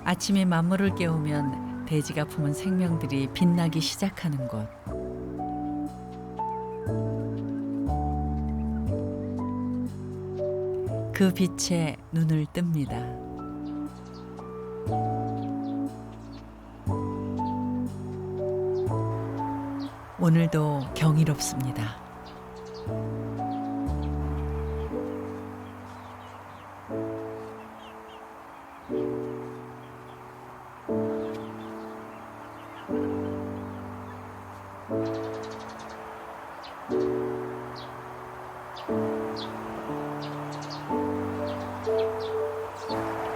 아침에 만물을 깨우면 대지가 품은 생명들이 빛나기 시작하는 곳. 그 빛에 눈을 뜹니다. 오늘도 경이롭습니다.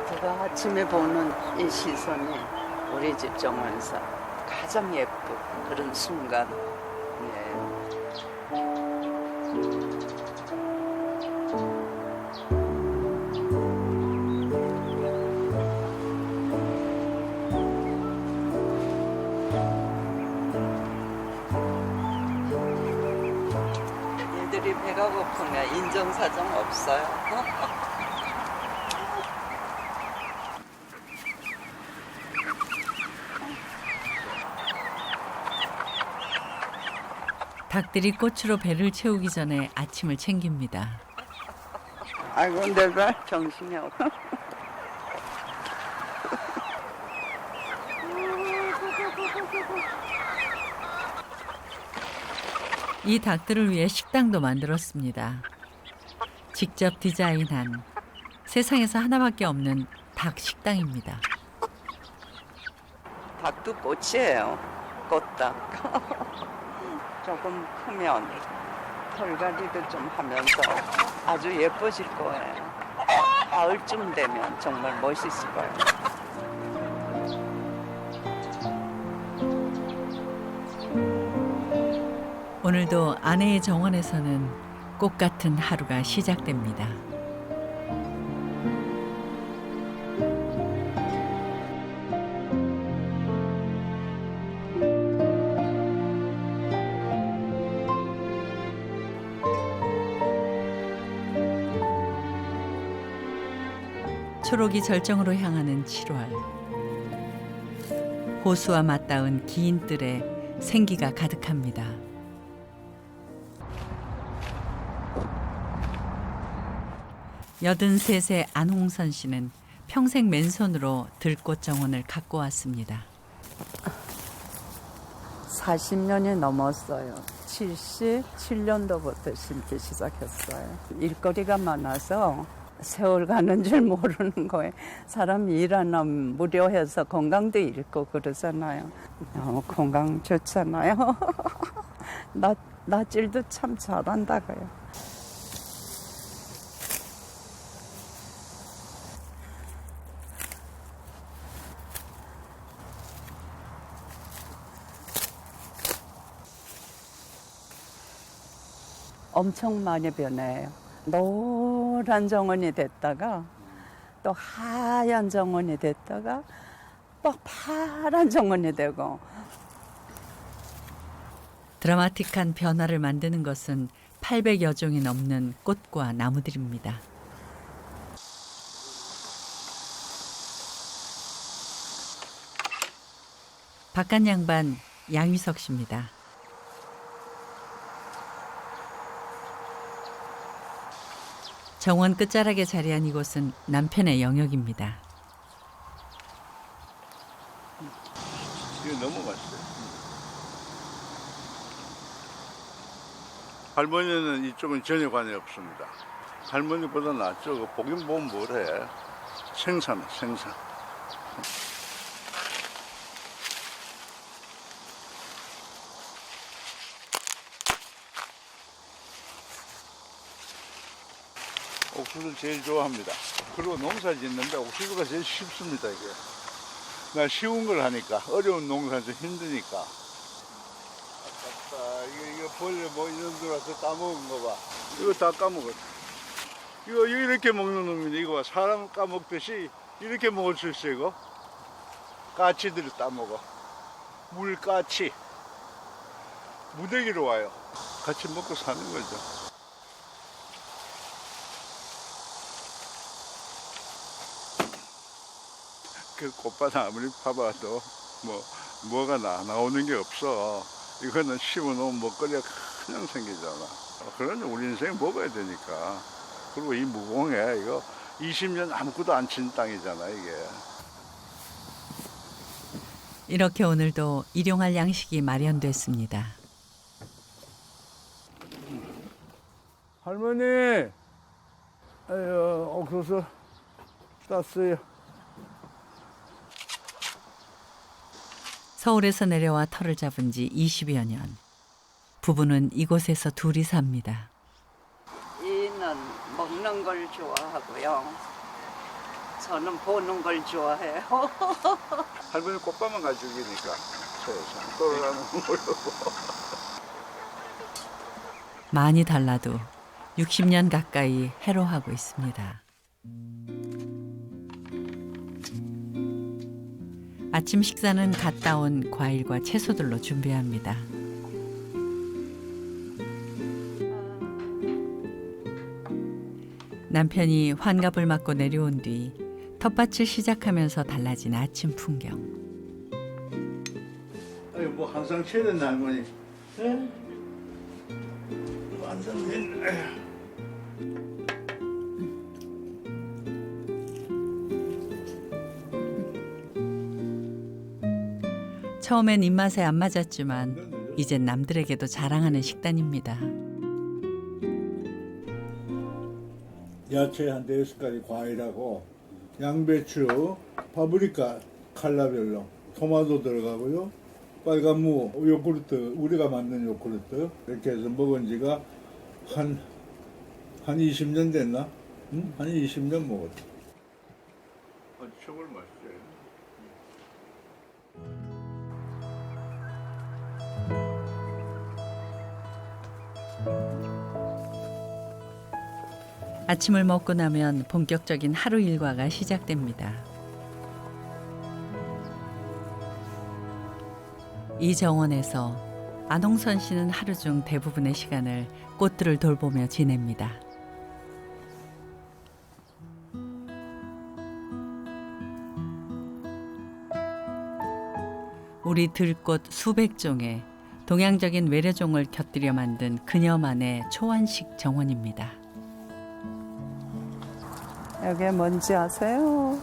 제가 아침에 보는 이 시선이 우리 집 정원에서 가장 예쁜 그런 순간이에요. 얘들이 배가 고프면 인정사정 없어요. 닭들이 꽃으로 배를 채우기 전에 아침을 챙깁니다. 아이고 내가 정신이 없어. 이 닭들을 위해 식당도 만들었습니다. 직접 디자인한 세상에서 하나밖에 없는 닭 식당입니다. 닭도 꽃이에요. 꽃닭. 조금 크면 털갈이도 좀 하면서 아주 예뻐질 거예요. 가을쯤 되면 정말 멋있을 거예요. 오늘도 아내의 정원에서는 꽃 같은 하루가 시작됩니다. 초록이 절정으로 향하는 7월. 호수와 맞닿은 긴 뜰에 생기가 가득합니다. (83세) 안홍선 씨는 평생 맨손으로 들꽃 정원을 가꿔 왔습니다. 40년이 넘었어요. 77년도부터 심기 시작했어요. 일거리가 많아서 세월 가는 줄 모르는 거예요. 사람이 일하면 무료해서 건강도 잃고 그러잖아요. 건강 좋잖아요. 낫질도 참 잘한다고요. 엄청 많이 변해요. 노란 정원이 됐다가 또 하얀 정원이 됐다가 또 파란 정원이 되고. 드라마틱한 변화를 만드는 것은 800여 종이 넘는 꽃과 나무들입니다. 바깥 양반 양유석 씨입니다. 정원 끝자락에 자리한 이곳은 남편의 영역입니다. 이거 너무 맛있어요. 할머니는 이쪽은 전혀 관계 없습니다. 할머니보다 낫죠. 보긴 보면 뭐래. 생선. 옥수수를 제일 좋아합니다. 그리고 농사 짓는데 옥수수가 제일 쉽습니다, 이게. 나 쉬운 걸 하니까, 어려운 농사는 좀 힘드니까. 아깝다. 이거 벌레 뭐 이런 줄 알아서 따먹은 거 봐. 이거 다 까먹었어. 이거 이렇게 먹는 놈인데, 이거 봐. 사람 까먹듯이 이렇게 먹을 수 있어, 이거. 까치들을 따먹어. 물까치. 무더기로 와요. 같이 먹고 사는 거죠. 그 꽃밭 아무리 파봐도 뭐가 나오는 게 없어. 이거는 심어놓으면 먹거리가 그냥 생기잖아. 그러니 우리 인생 먹어야 되니까. 그리고 이 무공해 이거 20년 아무것도 안 친 땅이잖아 이게. 이렇게 오늘도 일용할 양식이 마련됐습니다. 할머니, 옥수수 땄어요. 서울에서 내려와 터를 잡은 지 20여 년. 부부는 이곳에서 둘이 삽니다. 이는 먹는 걸 좋아하고요. 저는 보는 걸 좋아해요. 할머니 꽃밭만 가지고니까 세상 돌아가는 모르고. 많이 달라도 60년 가까이 해로하고 있습니다. 아침 식사는 갓 따온 과일과 채소들로 준비합니다. 남편이 환갑을 맞고 내려온 뒤 텃밭을 시작하면서 달라진 아침 풍경. 아니 뭐 항상 채는 할머니. 예? 완전 된. 처음엔 입맛에 안 맞았지만 이젠 남들에게도 자랑하는 식단입니다. 야채 한 4가지 과일하고 양배추, 파프리카 칼라별로 토마토 들어가고요. 빨간 무, 요구르트, 우리가 만든 요구르트 이렇게 해서 먹은 지가 한 20년 됐나? 응? 한 20년 먹었지. 정말 맛있어요. 아침을 먹고 나면 본격적인 하루 일과가 시작됩니다. 이 정원에서 안홍선 씨는 하루 중 대부분의 시간을 꽃들을 돌보며 지냅니다. 우리 들꽃 수백 종에 동양적인 외래종을 곁들여 만든 그녀만의 초안식 정원입니다. 여기 뭔지 아세요?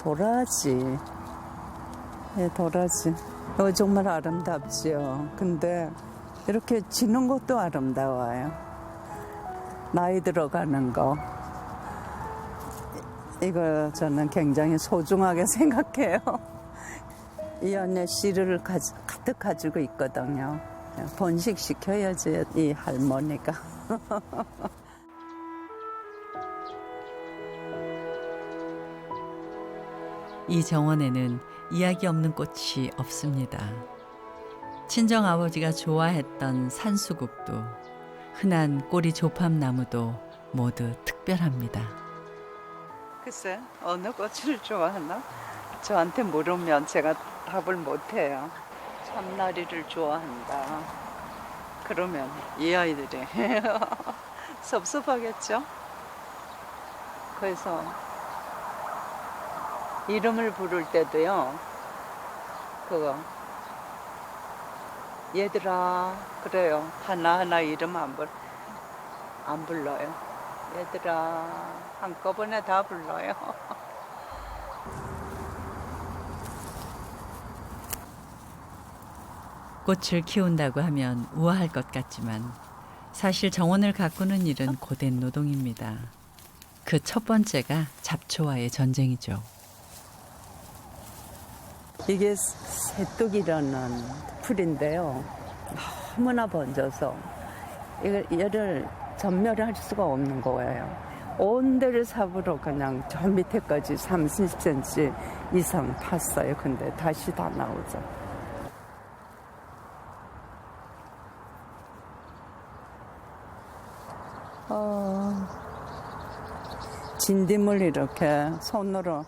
도라지. 예, 도라지. 여기 정말 아름답지요. 근데 이렇게 지는 것도 아름다워요. 나이 들어가는 거. 이거 저는 굉장히 소중하게 생각해요. 이 안에 씨를 가득 가지고 있거든요. 번식시켜야지 이 할머니가. 이 정원에는 이야기 없는 꽃이 없습니다. 친정 아버지가 좋아했던 산수국도 흔한 꼬리 조팝나무도 모두 특별합니다. 글쎄 어느 꽃을 좋아하나? 저한테 물으면 제가 답을 못해요. 참나리를 좋아한다. 그러면 이 아이들이 섭섭하겠죠? 그래서 이름을 부를 때도요. 그거 얘들아 그래요. 하나하나 이름 안 불러요. 얘들아 한꺼번에 다 불러요. 꽃을 키운다고 하면 우아할 것 같지만 사실 정원을 가꾸는 일은 고된 노동입니다. 그 첫 번째가 잡초와의 전쟁이죠. 이게 새뚝이라는 풀인데요. 너무나 번져서 얘를 전멸할 수가 없는 거예요. 온 데를 삽으로 그냥 저 밑에까지 30cm 이상 팠어요. 근데 다시 다 나오죠. 진딧물 이렇게 손으로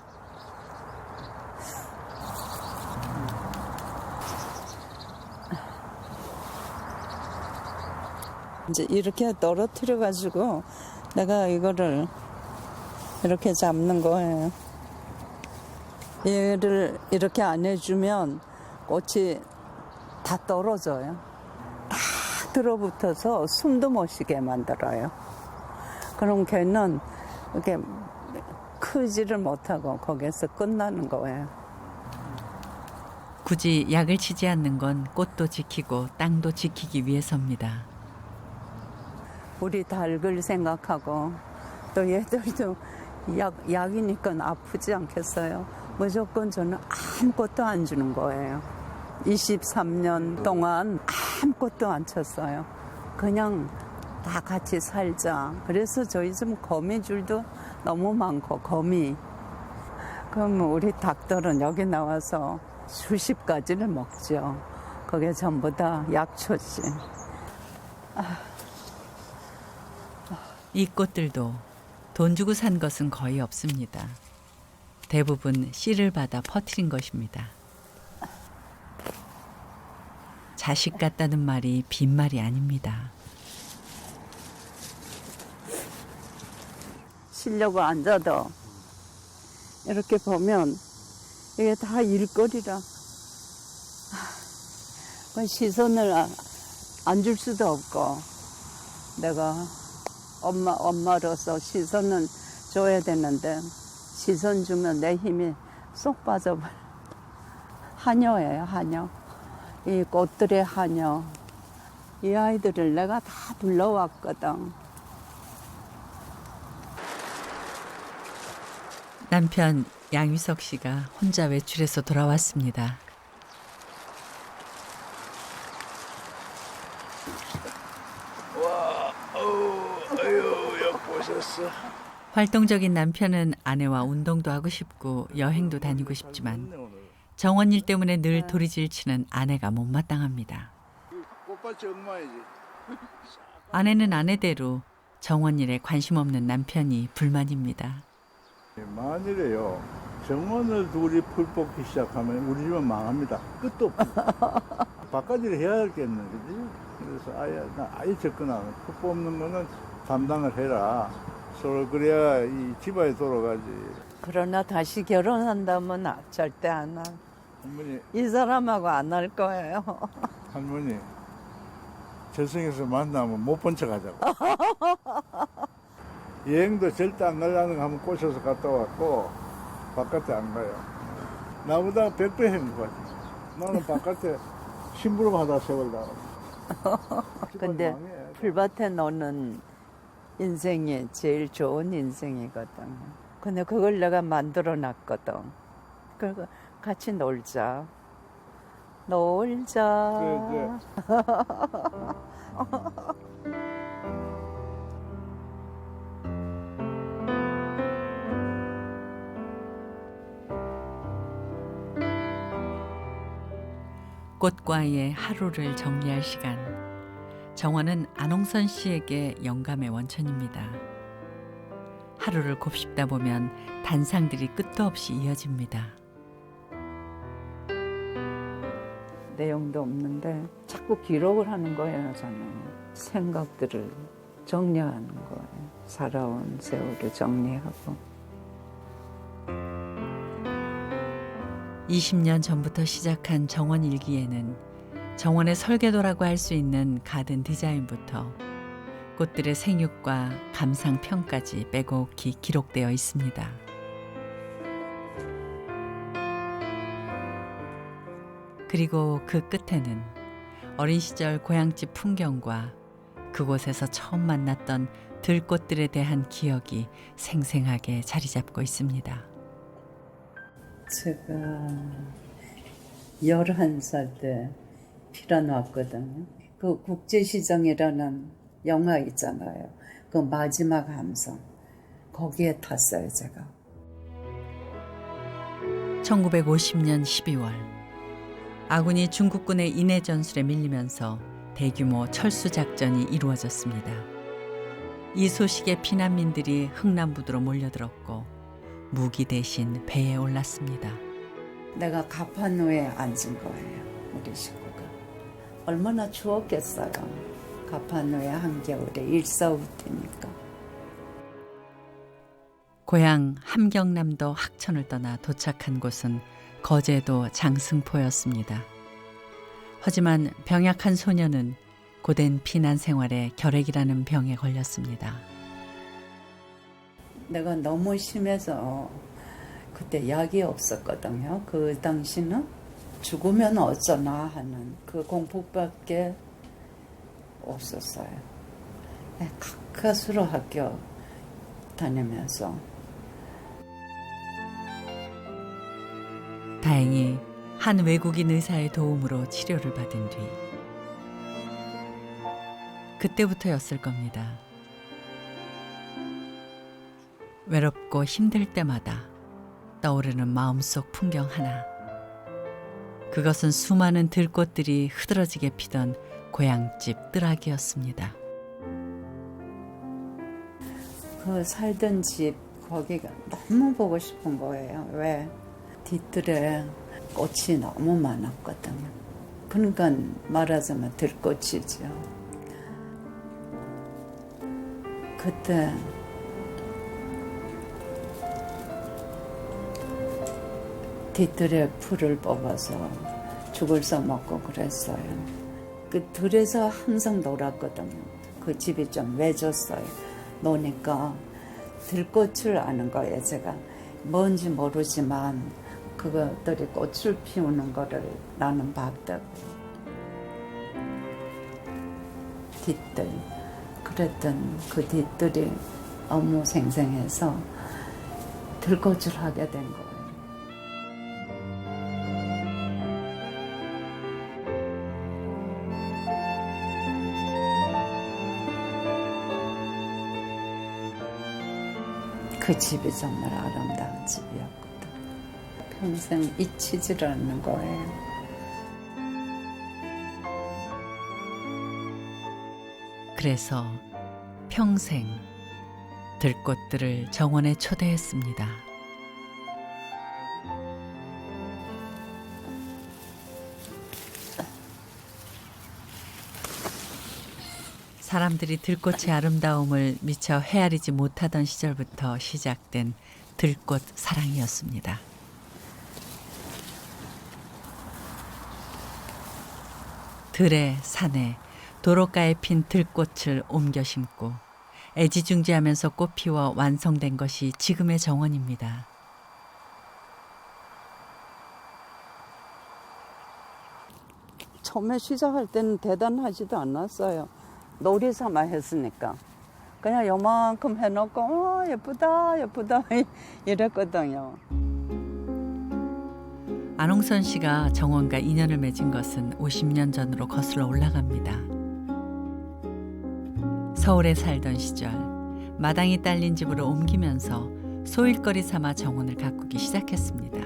이제 이렇게 떨어뜨려 가지고 내가 이거를 이렇게 잡는 거예요. 얘를 이렇게 안 해주면 꽃이 다 떨어져요. 다 들어붙어서 숨도 못 쉬게 만들어요. 그럼 걔는 이렇게 크지를 못하고 거기에서 끝나는 거예요. 굳이 약을 치지 않는 건 꽃도 지키고 땅도 지키기 위해서입니다. 우리 닭을 생각하고 또 얘들도 약이니까 아프지 않겠어요. 무조건 저는 아무것도 안 주는 거예요. 23년 동안 아무것도 안 쳤어요. 그냥 다 같이 살자. 그래서 저희 집 거미줄도 너무 많고 거미. 그럼 우리 닭들은 여기 나와서 수십 가지를 먹죠. 그게 전부 다 약초지. 이 꽃들도 돈 주고 산 것은 거의 없습니다. 대부분 씨를 받아 퍼뜨린 것입니다. 자식 같다는 말이 빈말이 아닙니다. 쉬려고 앉아도 이렇게 보면 이게 다 일거리라. 시선을 안 줄 수도 없고 내가 엄마로서 시선은 줘야 되는데 시선 주면 내 힘이 쏙 빠져버려. 하녀예요, 하녀. 이 꽃들의 하녀. 이 아이들을 내가 다 불러왔거든. 남편 양유석 씨가 혼자 외출해서 돌아왔습니다. 아유, 약 보셨어? 활동적인 남편은 아내와 운동도 하고 싶고 여행도 다니고 싶지만 정원 일 때문에 늘 도리질 치는 아내가 못마땅합니다. 꽃밭이 엉망이지. 아내는 아내대로 정원 일에 관심 없는 남편이 불만입니다. 만일에요, 정원을 둘이 풀 뽑기 시작하면 우리 집은 망합니다. 끝도 없고. 바깥일을 해야겠네, 그지? 그래서 아예 접근 안 해. 풀 뽑는 거는 담당을 해라. 서로 그래야 이 집안이 돌아가지. 그러나 다시 결혼한다면 절대 안 하. 할머니, 이 사람하고 안 할 거예요. 할머니, 저승에서 만나면 못 본 척 하자고. 여행도 절대 안 가려는 거 한번 꼬셔서 갔다 왔고, 바깥에 안 가요. 나보다 100배 행복하지. 나는 바깥에 심부름 하다 세월 나가. 근데 풀밭에 노는 인생이 제일 좋은 인생이거든. 근데 그걸 내가 만들어 놨거든. 그리고 같이 놀자. 놀자. 그래. 꽃과의 하루를 정리할 시간. 정원은 안홍선 씨에게 영감의 원천입니다. 하루를 곱씹다 보면 단상들이 끝도 없이 이어집니다. 내용도 없는데 자꾸 기록을 하는 거예요, 저는. 생각들을 정리하는 거예요. 살아온 세월을 정리하고. 20년 전부터 시작한 정원 일기에는 정원의 설계도라고 할 수 있는 가든 디자인부터 꽃들의 생육과 감상평까지 빼곡히 기록되어 있습니다. 그리고 그 끝에는 어린 시절 고향집 풍경과 그곳에서 처음 만났던 들꽃들에 대한 기억이 생생하게 자리 잡고 있습니다. 제가 11살 때 피란 왔거든요. 그 국제시장이라는 영화 있잖아요. 그 마지막 함성. 거기에 탔어요, 제가. 1950년 12월 아군이 중국군의 인해 전술에 밀리면서 대규모 철수 작전이 이루어졌습니다. 이 소식에 피난민들이 흥남부두로 몰려들었고 무기 대신 배에 올랐습니다. 내가 가판 위에 앉은 거예요, 우리 식구가. 얼마나 추웠겠어요. 가판후에 한겨울에 일사후퇴니까. 고향 함경남도 학천을 떠나 도착한 곳은 거제도 장승포였습니다. 하지만 병약한 소녀는 고된 피난 생활에 결핵이라는 병에 걸렸습니다. 내가 너무 심해서 그때 약이 없었거든요. 그 당시는 죽으면 어쩌나 하는 그 공포밖에 없었어요. 가까스로 학교 다니면서. 다행히 한 외국인 의사의 도움으로 치료를 받은 뒤 그때부터였을 겁니다. 외롭고 힘들 때마다 떠오르는 마음속 풍경 하나. 그것은 수많은 들꽃들이 흐드러지게 피던 고향집 뜰악이었습니다. 그 살던 집 거기가 너무 보고 싶은 거예요. 왜? 뒤뜰에 꽃이 너무 많았거든요. 그러니까 말하자면 들꽃이죠. 그때 뒤뜰에 풀을 뽑아서 죽을 써먹고 그랬어요. 그 들에서 항상 놀았거든요. 그 집이 좀 외졌어요. 노니까 들꽃을 아는 거예요. 제가 뭔지 모르지만 그것들이 꽃을 피우는 거를 나는 봤다고. 뒤뜰. 그랬던 그 뒤뜰이 너무 생생해서 들꽃을 하게 된 거예요. 그 집이 정말 아름다운 집이었거든. 평생 잊히질 않는 거예요. 그래서 평생 들꽃들을 정원에 초대했습니다. 사람들이 들꽃의 아름다움을 미처 헤아리지 못하던 시절부터 시작된 들꽃 사랑이었습니다. 들에 산에 도로가에 핀 들꽃을 옮겨 심고 애지중지하면서 꽃피워 완성된 것이 지금의 정원입니다. 처음에 시작할 때는 대단하지도 않았어요. 놀이 삼아 했으니까. 그냥 요만큼 해놓고 예쁘다 예쁘다 이랬거든요. 안홍선 씨가 정원과 인연을 맺은 것은 50년 전으로 거슬러 올라갑니다. 서울에 살던 시절 마당이 딸린 집으로 옮기면서 소일거리 삼아 정원을 가꾸기 시작했습니다.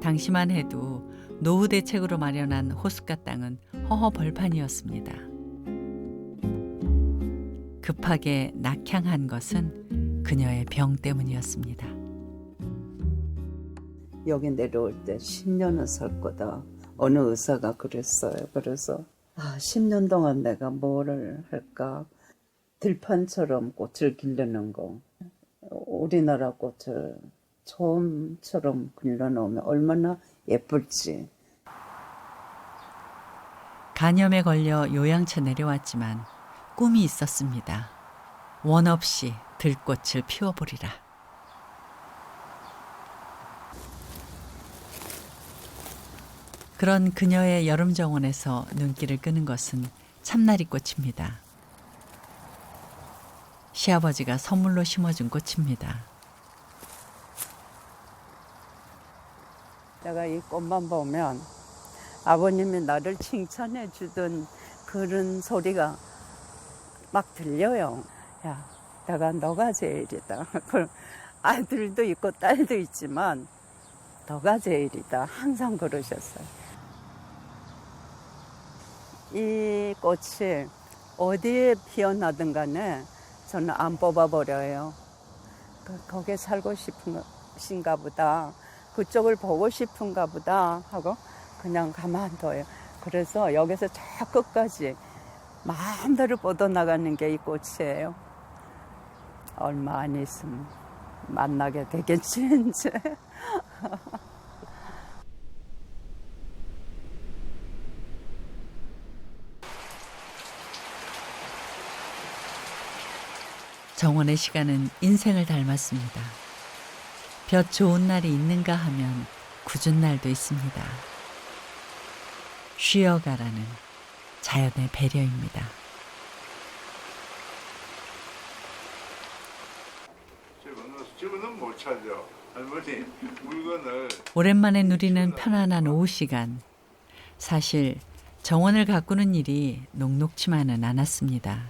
당시만 해도 노후 대책으로 마련한 호숫가 땅은 허허 벌판이었습니다. 급하게 낙향한 것은 그녀의 병 때문이었습니다. 여기 내려올 때 10년은 살 거다. 어느 의사가 그랬어요. 그래서 10년 동안 내가 뭐를 할까. 들판처럼 꽃을 기르는 거. 우리나라 꽃을 처음처럼 길러놓으면 얼마나 예쁠지. 간염에 걸려 요양처 내려왔지만 꿈이 있었습니다. 원 없이 들꽃을 피워보리라. 그런 그녀의 여름 정원에서 눈길을 끄는 것은 참나리꽃입니다. 시아버지가 선물로 심어준 꽃입니다. 내가 이 꽃만 보면 아버님이 나를 칭찬해 주던 그런 소리가 막 들려요. 야, 내가 너가 제일이다. 아들도 있고 딸도 있지만 너가 제일이다. 항상 그러셨어요. 이 꽃이 어디에 피어나든 간에 저는 안 뽑아버려요. 거기에 살고 싶으신가 보다. 그쪽을 보고 싶은가 보다 하고 그냥 가만둬요. 그래서 여기서 저 끝까지 마음대로 뻗어나가는 게 이 꽃이에요. 얼마 안 있으면 만나게 되겠지, 이제. 정원의 시간은 인생을 닮았습니다. 볕 좋은 날이 있는가 하면 궂은 날도 있습니다. 쉬어가라는 자연의 배려입니다. 집은 못 찾죠. 할머니 물건을 오랜만에 누리는 편안한 오후 시간. 사실 정원을 가꾸는 일이 녹록치만은 않았습니다.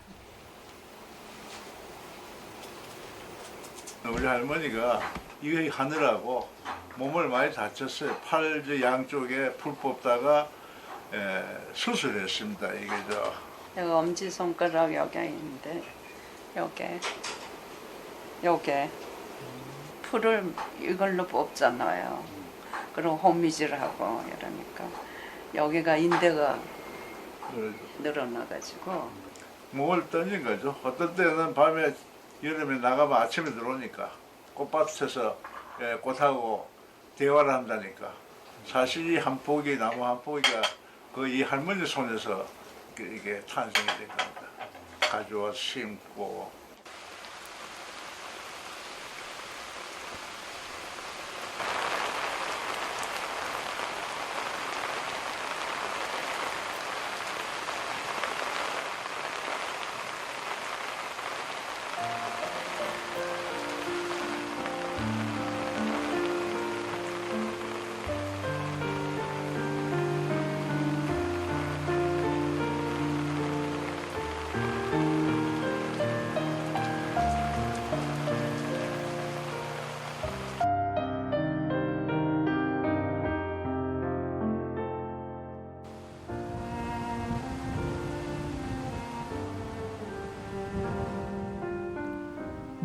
우리 할머니가 이거 하느라고 몸을 많이 다쳤어요. 팔 양쪽에 풀 뽑다가 수술했습니다. 이게 여기 엄지손가락 여기 있는데 요게 풀을 이걸로 뽑잖아요. 그리고 호미질하고 이러니까 여기가 인대가 늘어나가지고 몸을 던진 거죠. 어떤 때는 밤에 여름에 나가면 아침에 들어오니까 꽃밭에서 꽃하고 대화를 한다니까. 사실 이 한 포기 나무 한 포기가 그 이 할머니 손에서 이게 탄생이 된 겁니다. 가져와서 심고.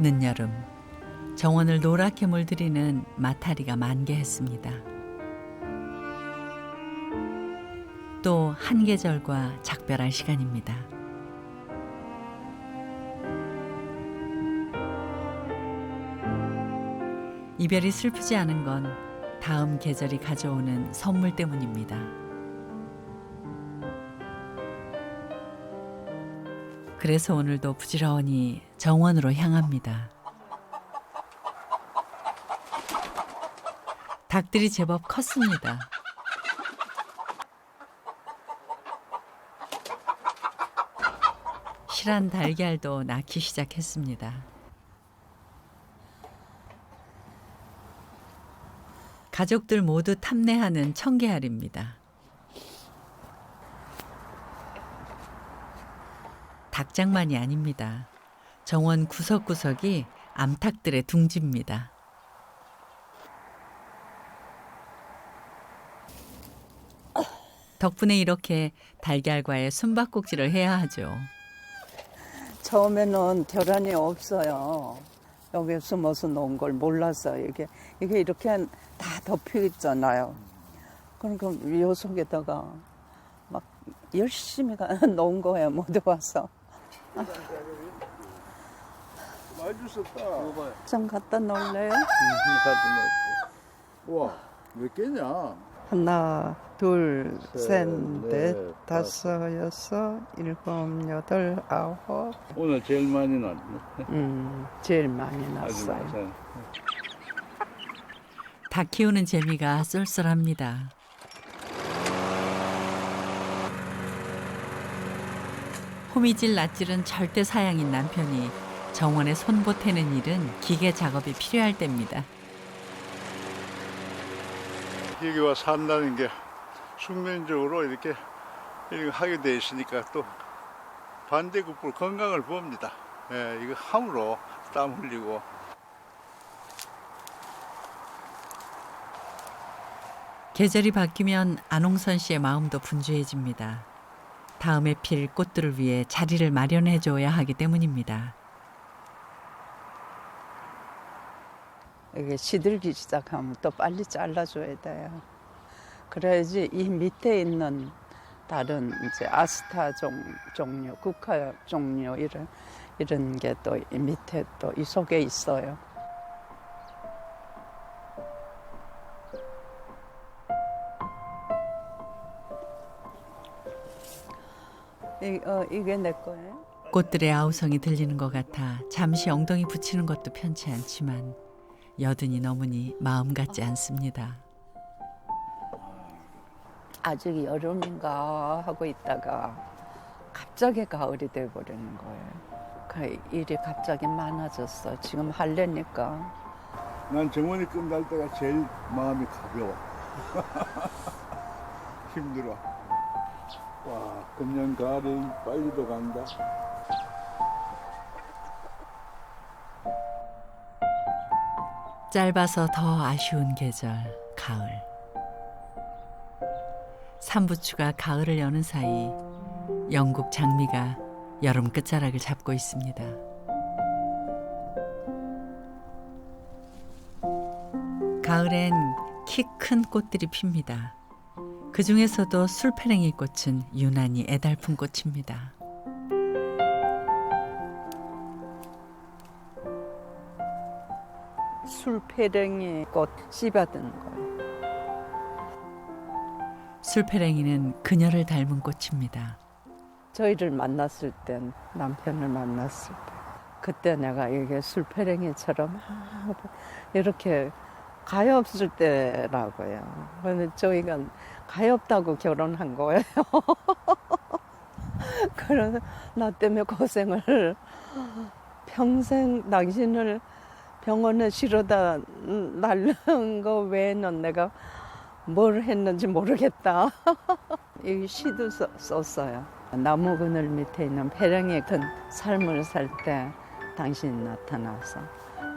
늦여름 정원을 노랗게 물들이는 마타리가 만개했습니다. 또 한계절과 작별할 시간입니다. 이별이 슬프지 않은 건 다음 계절이 가져오는 선물 때문입니다. 그래서 오늘도 부지런히 정원으로 향합니다. 닭들이 제법 컸습니다. 실한 달걀도 낳기 시작했습니다. 가족들 모두 탐내하는 청개알입니다. 닭장만이 아닙니다. 정원 구석구석이 암탉들의 둥지입니다. 덕분에 이렇게 달걀과의 숨바꼭질을 해야 하죠. 처음에는 계란이 없어요. 여기 숨어서 놓은 걸 몰랐어요. 이게 이렇게 다 덮여 있잖아요. 그러니까 요 속에다가 막 열심히 놓은 거예요. 모두 와서. 많이 주셨다. 좀 갖다 놓을래요? 와, 몇 개냐? 하나, 둘, 셋, 넷, 넷, 다섯, 여섯, 일곱, 여덟, 아홉. 오늘 제일 많이 났네. 제일 많이 아주 났어요. 많잖아. 닭 키우는 재미가 쏠쏠합니다. 호미질 낫질은 절대 사양인 남편이 정원에 손보태는 일은 기계 작업이 필요할 때입니다. 여기 와 산다는 게 숙면적으로 이렇게 하게 돼 있으니까 또 반대급부로 건강을 부읍니다. 예, 이거 함으로 땀 흘리고. 계절이 바뀌면 안홍선 씨의 마음도 분주해집니다. 다음에 필 꽃들을 위해 자리를 마련해 줘야 하기 때문입니다. 이게 시들기 시작하면 또 빨리 잘라줘야 돼요. 그래야지 이 밑에 있는 다른 이제 아스타 종류, 국화 종류 이런 게 또 밑에 또 이 속에 있어요. 이게 내 거예요. 꽃들의 아우성이 들리는 것 같아 잠시 엉덩이 붙이는 것도 편치 않지만 여든이 넘으니 마음 같지 않습니다. 아직 여름인가 하고 있다가 갑자기 가을이 돼버리는 거예요. 그 일이 갑자기 많아졌어. 지금 할래니까. 난 정원이 끝날 때가 제일 마음이 가벼워. 힘들어. 와, 금년 가을이 빨리도 간다. 짧아서 더 아쉬운 계절, 가을. 삼부추가 가을을 여는 사이 영국 장미가 여름 끝자락을 잡고 있습니다. 가을엔 키 큰 꽃들이 핍니다. 그 중에서도 술페랭이 꽃은 유난히 애달픈 꽃입니다. 술페랭이 꽃 씨받은 거예요. 술페랭이는 그녀를 닮은 꽃입니다. 저희를 만났을 땐 남편을 만났을 때 그때 내가 이게 술페랭이처럼 이렇게 가엾을 때라고요. 근데 저희가 가엾다고 결혼한 거예요. 그래서 나 때문에 고생을 평생 당신을 병원에 실어다 날른 거 외에는 내가 뭘 했는지 모르겠다. 이 시도 썼어요. 나무 그늘 밑에 있는 페랭이 같은 삶을 살 때 당신이 나타나서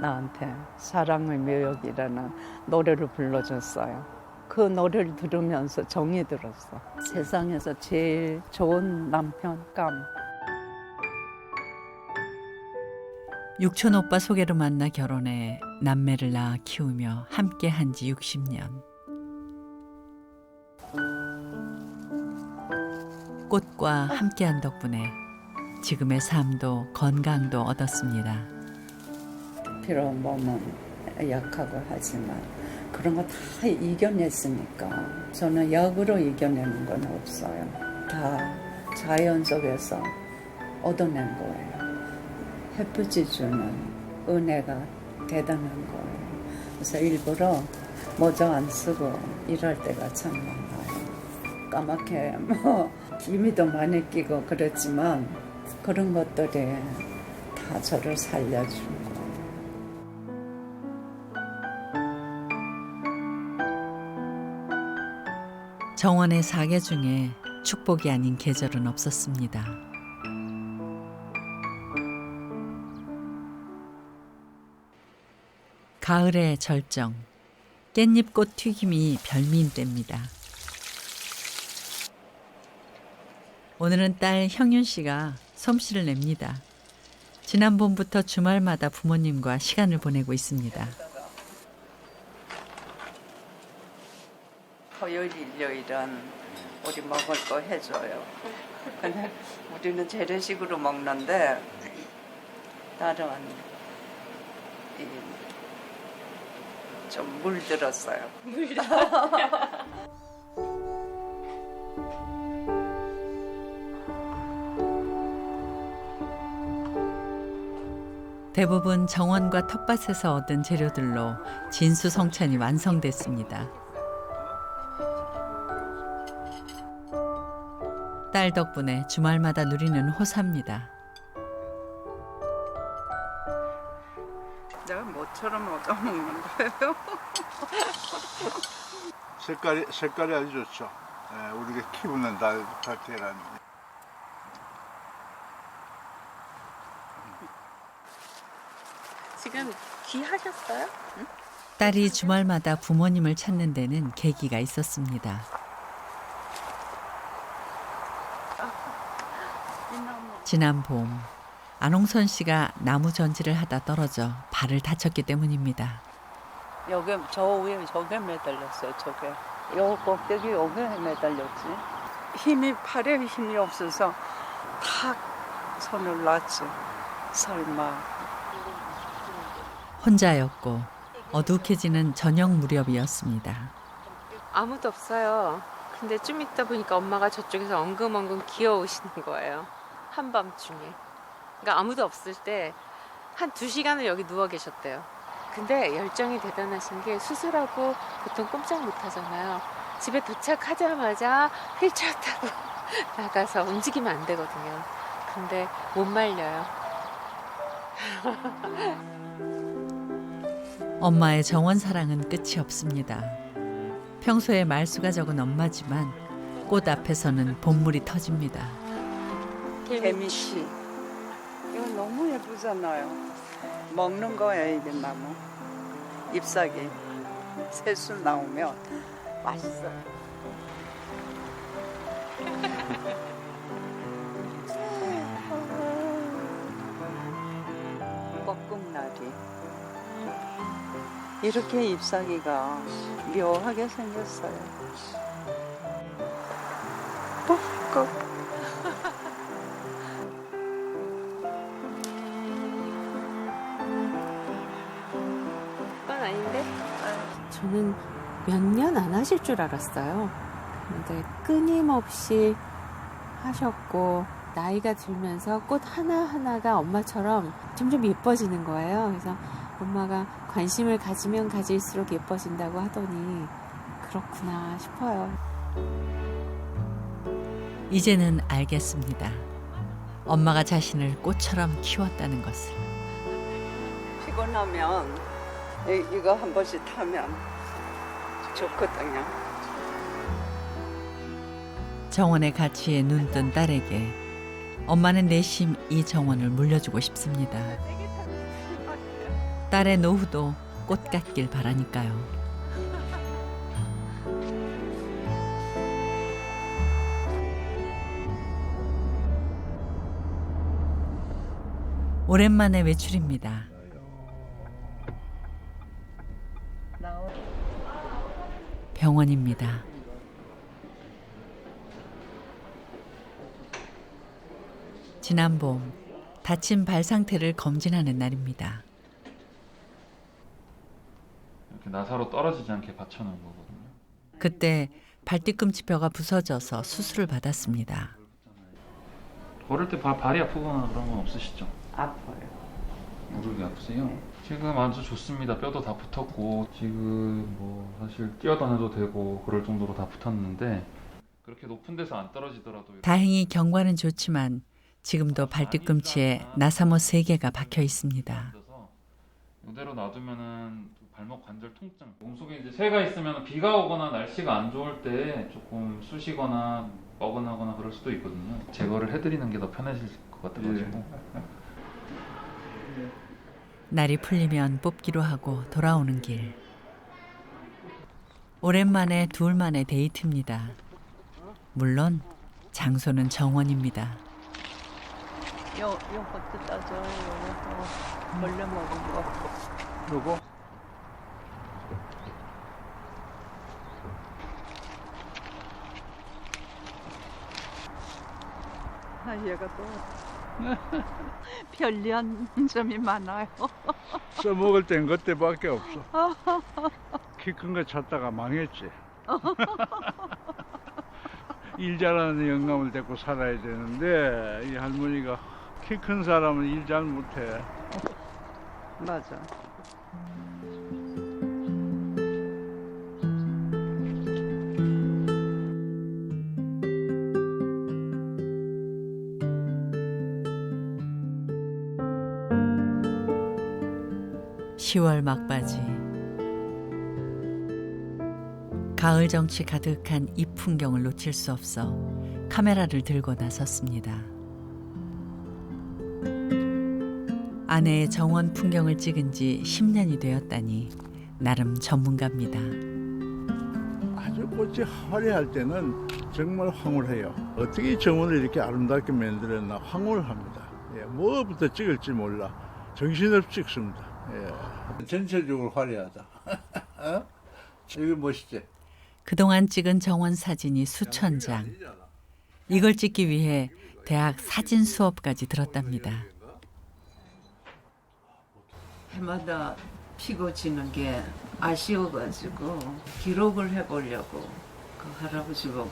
나한테 사랑의 묘역이라는 노래를 불러줬어요. 그 노래를 들으면서 정이 들었어. 세상에서 제일 좋은 남편감. 육촌 오빠 소개로 만나 결혼해 남매를 낳아 키우며 함께 한 지 60년. 꽃과 함께한 덕분에 지금의 삶도 건강도 얻었습니다. 비록 몸은 약하고 하지만 그런 거 다 이겨냈으니까 저는 약으로 이겨내는 건 없어요. 다 자연 속에서 얻어낸 거예요. 햇빛이 주는 은혜가 대단한 거예요. 그래서 일부러 모자 안 쓰고 일할 때가 참 많아요. 까맣게 기미도 많이 끼고 그랬지만 그런 것들이 다 저를 살려준 거예요. 정원의 사계 중에 축복이 아닌 계절은 없었습니다. 가을의 절정, 깻잎꽃 튀김이 별미인 때입니다. 오늘은 딸 형윤 씨가 솜씨를 냅니다. 지난 봄부터 주말마다 부모님과 시간을 보내고 있습니다. 토요일, 일요일은 우리 먹을 거 해줘요. 근데 우리는 재래식으로 먹는데 딸은 좀 물들었어요. 대부분 정원과 텃밭에서 얻은 재료들로 진수성찬이 완성됐습니다. 딸 덕분에 주말마다 누리는 호사입니다. 내가 뭐처럼 얻어먹는 거예요? 색깔이 아주 좋죠. 예, 우리가 키우는 달태라는. 지금 귀하셨어요? 딸이 주말마다 부모님을 찾는 데는 계기가 있었습니다. 지난 봄 안홍선 씨가 나무 전지를 하다 떨어져 발을 다쳤기 때문입니다. 여기 저 위에 저게 매달렸어요. 저게 요 꼭대기 여기에 매달렸지. 팔에 힘이 없어서 탁 손을 놨죠. 설마. 혼자였고 어둑해지는 저녁 무렵이었습니다. 아무도 없어요. 근데 좀 있다 보니까 엄마가 저쪽에서 엉금엉금 기어오시는 거예요. 한밤중에. 그러니까 아무도 없을 때 한 2시간을 여기 누워 계셨대요. 근데 열정이 대단하신 게 수술하고 보통 꼼짝 못 하잖아요. 집에 도착하자마자 휠체어 타고 나가서 움직이면 안 되거든요. 근데 못 말려요. 엄마의 정원 사랑은 끝이 없습니다. 평소에 말수가 적은 엄마지만 꽃 앞에서는 본물이 터집니다. 개미씨. 이거 너무 예쁘잖아요. 먹는 거예요, 이게 나무. 잎사귀. 새순 나오면 맛있어요. 뻐끔나리. 이렇게 잎사귀가 묘하게 생겼어요. 뻐끔. 그건 아닌데? 저는 몇 년 안 하실 줄 알았어요. 근데 끊임없이 하셨고 나이가 들면서 꽃 하나하나가 엄마처럼 점점 예뻐지는 거예요. 그래서 엄마가 관심을 가지면 가질수록 예뻐진다고 하더니 그렇구나 싶어요. 이제는 알겠습니다. 엄마가 자신을 꽃처럼 키웠다는 것을. 피곤하면 이거 한 번씩 타면 좋거든요. 정원의 가치에 눈뜬 딸에게 엄마는 내심 이 정원을 물려주고 싶습니다. 딸의 노후도 꽃 같길 바라니까요. 오랜만에 외출입니다. 병원입니다. 지난 봄 다친 발 상태를 검진하는 날입니다. 이렇게 나사로 떨어지지 않게 받쳐놓은 거거든요. 그때 발뒤꿈치뼈가 부서져서 수술을 받았습니다. 걸을 때 발이 아프거나 그런 건 없으시죠? 아파요. 무릎이 아프세요? 지금 아주 좋습니다. 뼈도 다 붙었고 지금 뭐 사실 뛰어다녀도 되고 그럴 정도로 다 붙었는데 그렇게 높은 데서 안 떨어지더라도 다행히 경과는 좋지만 지금도 발뒤꿈치에 나사모 3개가 박혀 있습니다. 이대로 놔두면은 발목 관절 통증, 몸속에 이제 새가 있으면 비가 오거나 날씨가 안 좋을 때 조금 쑤시거나 뻐근하거나 그럴 수도 있거든요. 제거를 해드리는 게 더 편해질 것 같아가지고. 날이 풀리면 뽑기로 하고 돌아오는 길. 오랜만에 둘만의 데이트입니다. 물론 장소는 정원입니다. 요것도 따줘. 요것도 벌레 먹은 거. 요거? 아, 얘가 또 편리한 점이 많아요. 써먹을 땐 그때밖에 없어. 키 큰 거 찾다가 망했지. 일 잘하는 영감을 데리고 살아야 되는데 이 할머니가 키 큰 사람은 일 잘 못해. 맞아. (10월) 막바지 가을 정취 가득한 이 풍경을 놓칠 수 없어 카메라를 들고 나섰습니다. 아내의 정원 풍경을 찍은 지 10년이 되었다니 나름 전문가입니다. 아주 꽃이 화려할 때는 정말 황홀해요. 어떻게 이 정원을 이렇게 아름답게 만들었나 황홀합니다. 예, 뭐부터 찍을지 몰라. 정신없이 찍습니다. 예. 전체적으로 화려하다. 어? 이게 멋있지? 그동안 찍은 정원 사진이 수천 장. 이걸 찍기 위해 대학 사진 수업까지 들었답니다. 해마다 피고 지는 게 아쉬워가지고 기록을 해보려고 그 할아버지 보고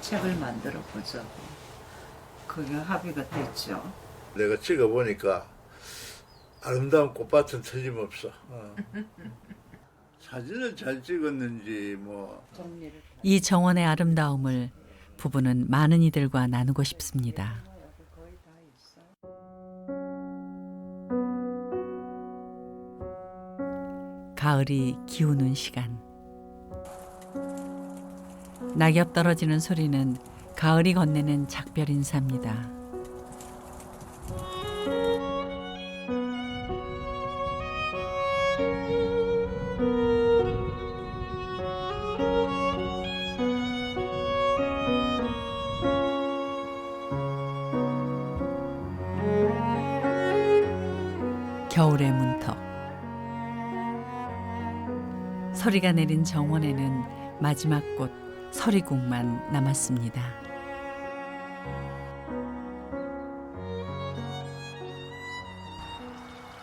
책을 만들어 보자고 그게 합의가 됐죠. 내가 찍어보니까 아름다운 꽃밭은 틀림없어. 사진을 잘 찍었는지 뭐. 이 정원의 아름다움을 부부는 많은 이들과 나누고 싶습니다. 가을이 기우는 시간. 낙엽 떨어지는 소리는 가을이 건네는 작별 인사입니다. 겨울의 문턱. 서리가 내린 정원에는 마지막 꽃 서리국만 남았습니다.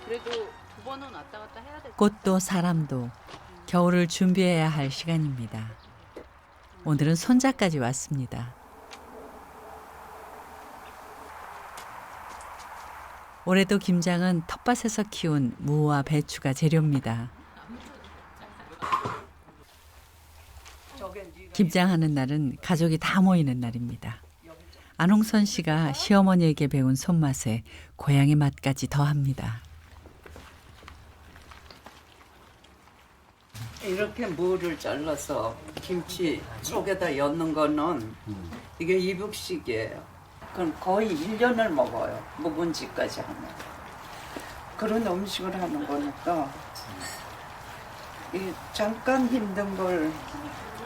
그래도 2번은 왔다 갔다 해야 될 꽃도 사람도 겨울을 준비해야 할 시간입니다. 오늘은 손자까지 왔습니다. 올해도 김장은 텃밭에서 키운 무와 배추가 재료입니다. 김장하는 날은 가족이 다 모이는 날입니다. 안홍선 씨가 시어머니에게 배운 손맛에 고향의 맛까지 더합니다. 이렇게 무를 잘라서 김치 속에다 넣는 거는 이게 이북식이에요. 그건 거의 1년을 먹어요. 묵은지까지 하면. 그런 음식을 하는 거니까 이 잠깐 힘든 걸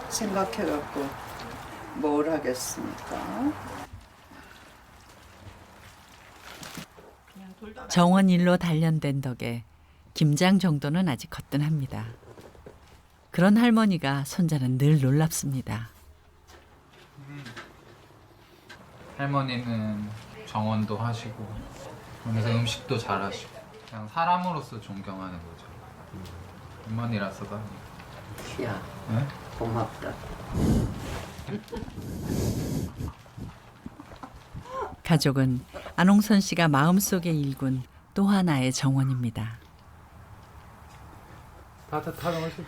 생각해갖고 뭘 하겠습니까? 정원 일로 단련된 덕에 김장 정도는 아직 거뜬합니다. 그런 할머니가 손자는 늘 놀랍습니다. 할머니는 정원도 하시고 그래서 음식도 잘하시고 그냥 사람으로서 존경하는 거죠. 할머니라서가 야, 네? 고맙다. 가족은 안홍선 씨가 마음속에 일군 또 하나의 정원입니다. 따뜻하게 마시.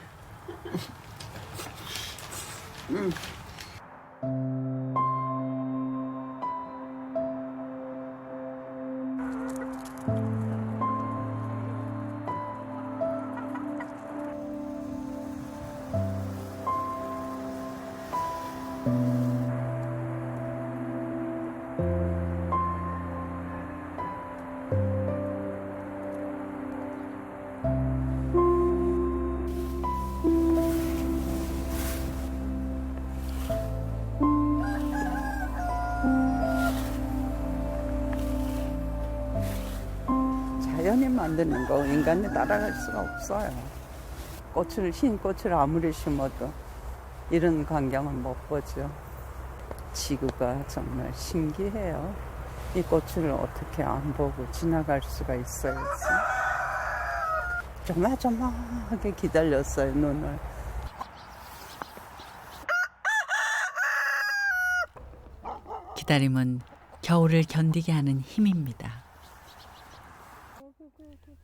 자연이 만드는 거 인간이 따라갈 수가 없어요. 흰 꽃을 아무리 심어도 이런 광경은 못 보죠. 지구가 정말 신기해요. 이 꽃을 어떻게 안 보고 지나갈 수가 있어야지. 조마조마하게 기다렸어요, 눈을. 기다림은 겨울을 견디게 하는 힘입니다.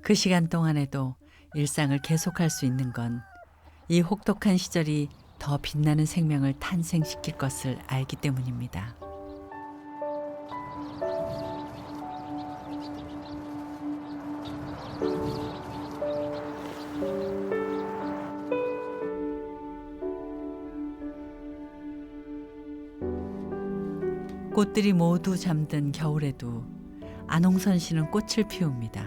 그 시간 동안에도 일상을 계속할 수 있는 건 이 혹독한 시절이 더 빛나는 생명을 탄생시킬 것을 알기 때문입니다. 꽃들이 모두 잠든 겨울에도 안홍선 씨는 꽃을 피웁니다.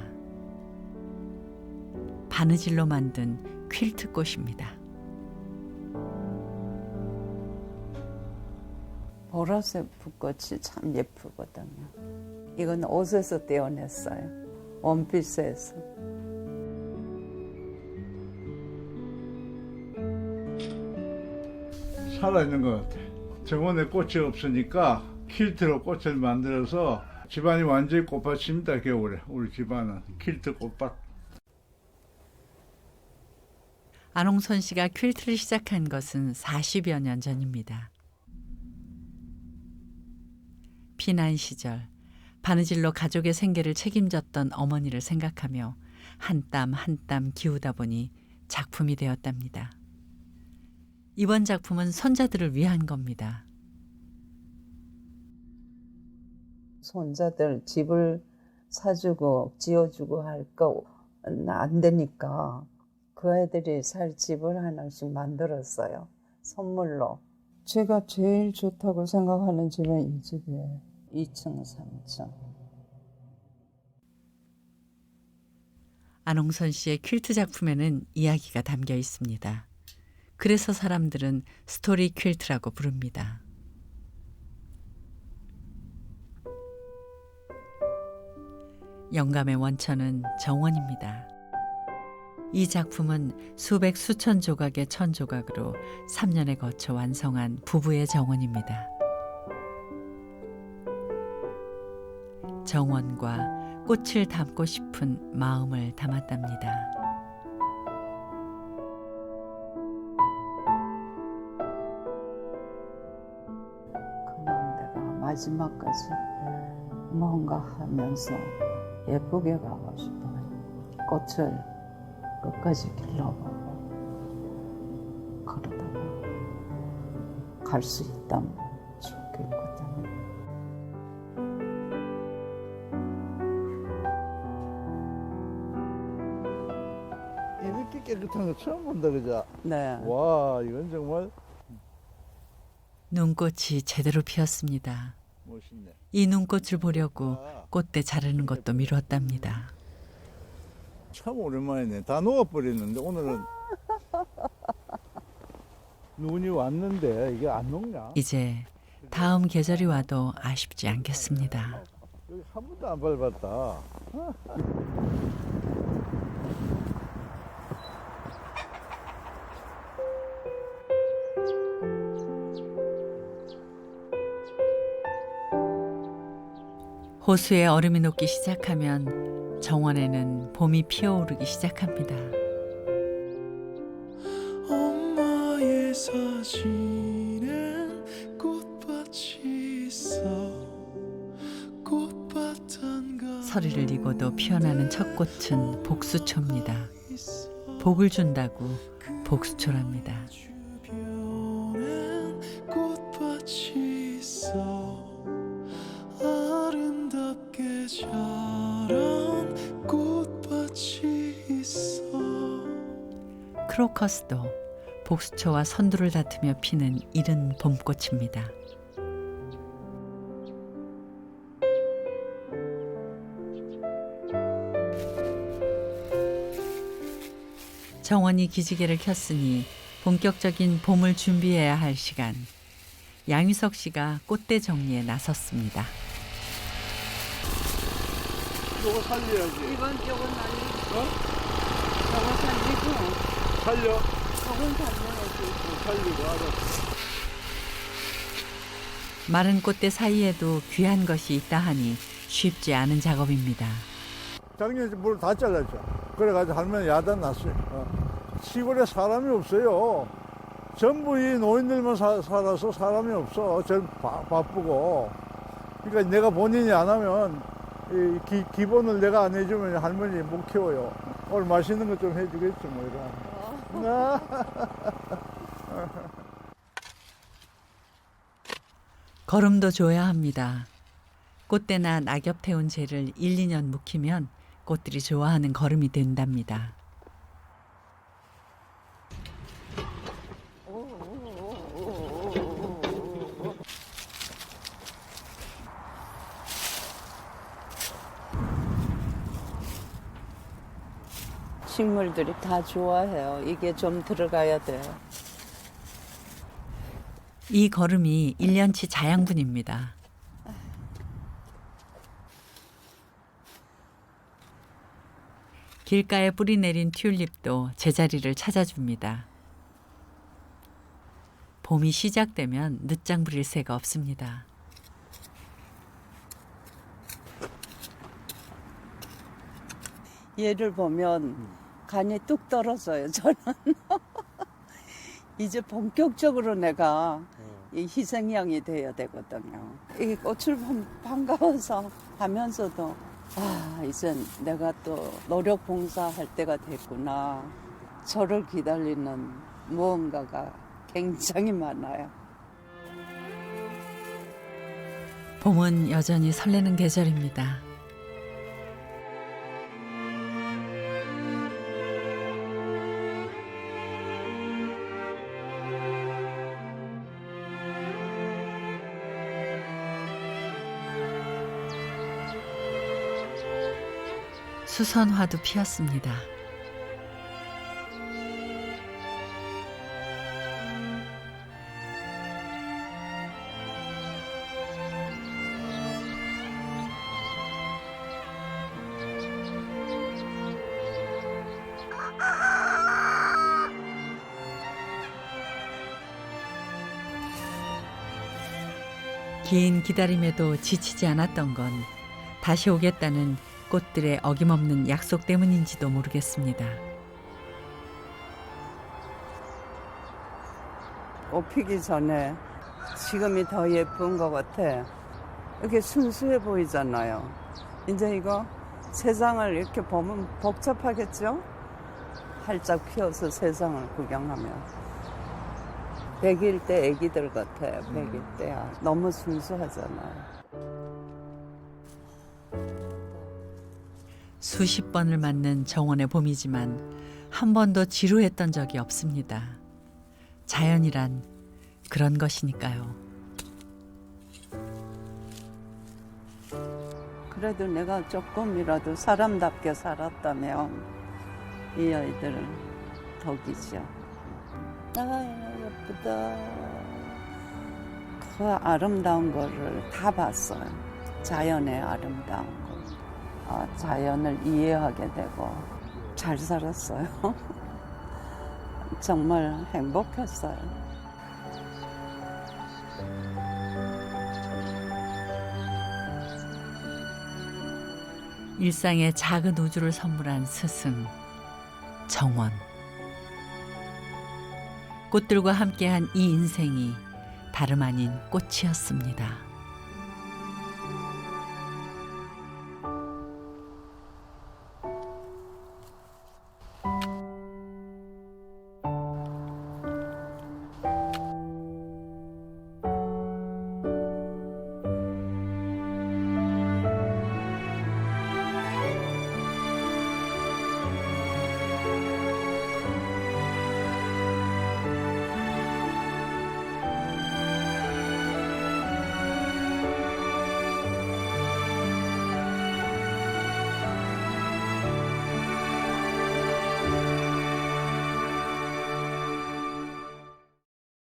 바느질로 만든 퀼트 꽃입니다. 보라색 붓꽃이 참 예쁘거든요. 이건 옷에서 떼어냈어요. 원피스에서. 살아있는 것 같아. 정원에 꽃이 없으니까 퀼트로 꽃을 만들어서 집안이 완전히 꽃밭입니다. 겨울에 우리 집안은 퀼트 꽃밭. 안홍선 씨가 퀼트를 시작한 것은 40여 년 전입니다. 피난 시절 바느질로 가족의 생계를 책임졌던 어머니를 생각하며 한 땀 한 땀 기우다 보니 작품이 되었답니다. 이번 작품은 손자들을 위한 겁니다. 손자들 집을 사주고 지어주고 할 거 안 되니까 그 애들이 살 집을 하나씩 만들었어요. 선물로. 제가 제일 좋다고 생각하는 집은 이 집이에요. 2층, 3층. 안홍선 씨의 퀼트 작품에는 이야기가 담겨 있습니다. 그래서 사람들은 스토리 퀼트라고 부릅니다. 영감의 원천은 정원입니다. 이 작품은 수백 수천 조각의 천조각으로 3년에 거쳐 완성한 부부의 정원입니다. 정원과 꽃을 담고 싶은 마음을 담았답니다. 그냥 내가 마지막까지 뭔가 하면서 예쁘게 가고 싶어요. 꽃을 끝까지 길러보고 그러다가 갈 수 있다면 좋겠거든요. 이렇게 깨끗한 거 처음 본다, 그죠? 네. 와, 이건 정말 눈꽃이 제대로 피었습니다. 멋있네. 이 눈꽃을 보려고 꽃대 자르는 것도 미뤘답니다. 참 오랜만이네. 다 녹아버렸는데 오늘은 눈이 왔는데 이게 안 녹냐? 이제 다음 계절이 와도 아쉽지 않겠습니다. 여기 한 번도 안 밟았다. 호수에 얼음이 녹기 시작하면 정원에는 봄이 피어오르기 시작합니다. 엄마의 사진엔 꽃밭이 있어 꽃밭 한가 서리를 이고도 피어나는 첫 꽃은 복수초입니다. 복을 준다고 복수초랍니다. 주변엔 꽃밭이 있어 아름답게 자란 꽃밭이 있어. 크로커스도 복수초와 선두를 다투며 피는 이른 봄꽃입니다. 정원이 기지개를 켰으니 본격적인 봄을 준비해야 할 시간. 양유석 씨가 꽃대 정리에 나섰습니다. 이거 살려야지. 이건 요건 아니고 저거 살리고 살려. 저건 살려야지. 살리고 알았어. 마른 꽃대 사이에도 귀한 것이 있다 하니 쉽지 않은 작업입니다. 작년에 물 다 잘랐죠. 그래가지고 할머니 야단 났어요. 시골에 사람이 없어요. 전부 이 노인들만 살아서 사람이 없어. 전 바쁘고. 그러니까 내가 본인이 안 하면 이 기본을 내가 안 해주면 할머니 못 키워요. 오늘 맛있는 거 좀 해주겠지 뭐 이런. 거름도 줘야 합니다. 꽃대나 낙엽 태운 재를 1, 2년 묵히면 꽃들이 좋아하는 거름이 된답니다. 식물들이 다 좋아해요. 이게 좀 들어가야 돼요. 이 거름이 1년치 자양분입니다. 길가에 뿌리 내린 튤립도 제자리를 찾아줍니다. 봄이 시작되면 늦장 부릴 새가 없습니다. 얘를 보면 간이 뚝 떨어져요. 저는 이제 본격적으로 내가 이 희생양이 돼야 되거든요. 이 꽃을 반가워서 하면서도 이제 내가 또 노력 봉사할 때가 됐구나. 저를 기다리는 무언가가 굉장히 많아요. 봄은 여전히 설레는 계절입니다. 수선화도 피었습니다. 긴 기다림에도 지치지 않았던 건 다시 오겠다는 꽃들의 어김없는 약속 때문인지도 모르겠습니다. 꽃 피기 전에 지금이 더 예쁜 것 같아. 이렇게 순수해 보이잖아요. 이제 이거 세상을 이렇게 보면 복잡하겠죠? 활짝 피어서 세상을 구경하면. 100일 때 애기들 같아요. 100일 때야. 너무 순수하잖아요. 수십 번을 맞는 정원의 봄이지만 한 번도 지루했던 적이 없습니다. 자연이란 그런 것이니까요. 그래도 내가 조금이라도 사람답게 살았다면 이 아이들은 덕이죠. 예쁘다. 그 아름다운 거를 다 봤어요. 자연의 아름다운 거. 자연을 이해하게 되고 잘 살았어요. 정말 행복했어요. 일상의 작은 우주를 선물한 스승, 정원. 꽃들과 함께한 이 인생이 다름 아닌 꽃이었습니다.